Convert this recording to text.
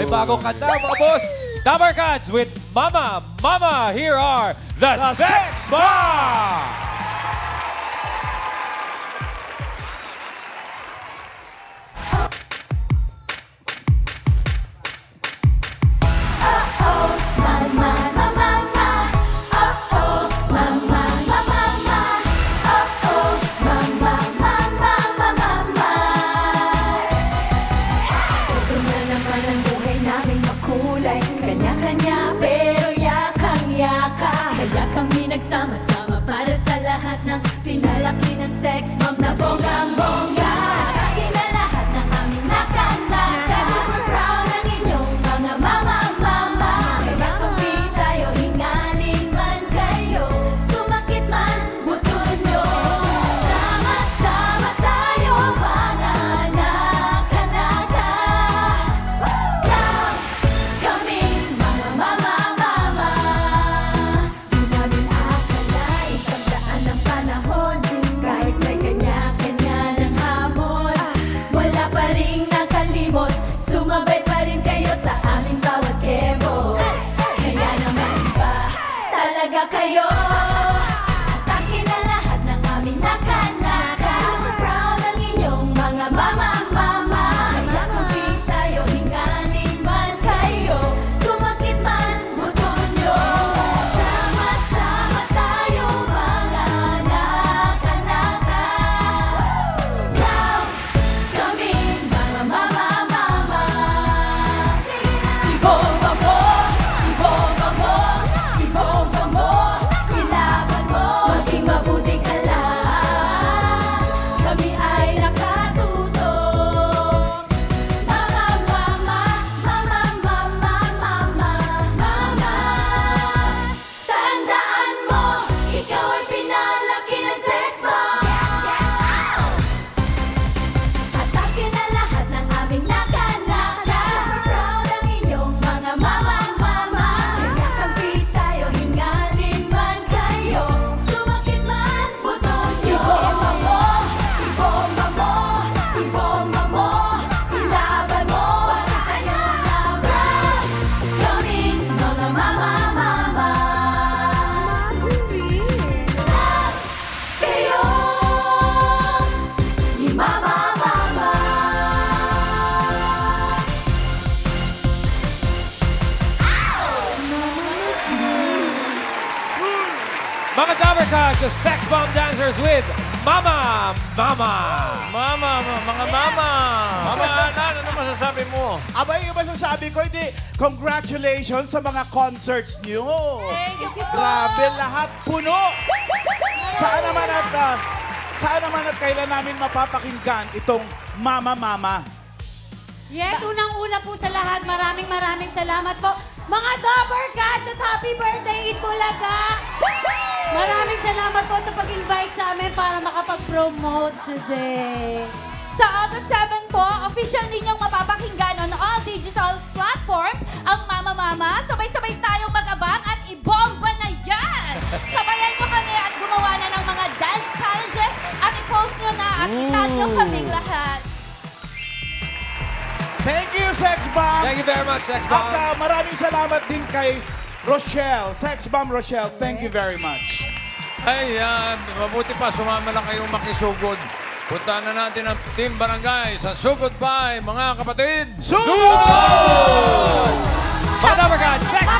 May bagong kanta, mga boss. Dabar Cats with Mama, Mama. Here are the Sex Bomb! Kanya-kanya pero yakang-yaka. Kaya kami nagsama-sama para sa lahat ng pinalaki ng sex bomb na bonggang-bongga. Akin na lahat ng aming naka-naka. Super proud ng inyong mga mama-mama. Kaya kami tayo, hingalin man kayo, sumakit man buto nyo. Sama-sama tayo mga naka-naka. Kami mga mama-mama. Di namin akalain pagdaan ng panahon. Kahit may kanya-kanya ng hamon, wala pa rin nakalimot. Sumabay pa rin kayo sa aming bawat demo. Kaya naman ba talaga kayo? Atake na lahat ng aming naka-naka. Super proud ng inyong mga mama-mama. Kaya kami tayo, hingalin man kayo, sumakit man buto nyo. Sama-sama tayo mga naka-naka. Proud kami mga mama-mama. Ibomba mo, ibomba mo, ibomba mo. Ilaban mo, maging mabuti ka lang. Kami ay nakatuto. Mama, mama, mama, mama, mama, mama. Tandaan mo, ikaw ay pinalaki ng sex bomb. Atake na lahat ng aming naka-naka. Proud ang inyong mga mama-mama. Kaya kami tayo, hingalin man kayo, sumakit man buto nyo. Ibomba mo, ibomba mo, ibomba mo. Ilaban mo, sa'yo laban. Kami mga mama-mama. Kayo, ni mama-mama. Mga Dabar Cats, the Sex Bomb Dancers with Mama, Mama. Mama, mga mama. Mama, ano masasabi mo? Abay, yung masasabi ko, hindi, congratulations sa mga concerts nyo. Thank you po. Grabe, lahat puno. Saan naman at kailan namin mapapakinggan itong Mama Mama? Yes, unang-una po sa lahat, maraming salamat po. Mga Dabar Cats at happy birthday, Itbulaga! Maraming salamat po sa pag-invite sa amin para makapag-promote today. Sa August 7 po, official ninyong mapapakinggan on all digital platforms ang Mama Mama. Sabay-sabay tayong mag-abang at ibomba na yan! Sabayan nyo kami at gumawa na ng mga dance challenges at i-post nyo na at itag nyo kaming lahat. Thank you, Sex Bomb! Thank you very much, Sex At Bomb. maraming salamat din kay Rochelle. Sex Bomb Rochelle, thank you very much. Ay, mabuti pa, sumama lang kayong makisugod. Puntahan na natin ang Team Barangay sa Sugod Bay, mga kapatid. Sugod!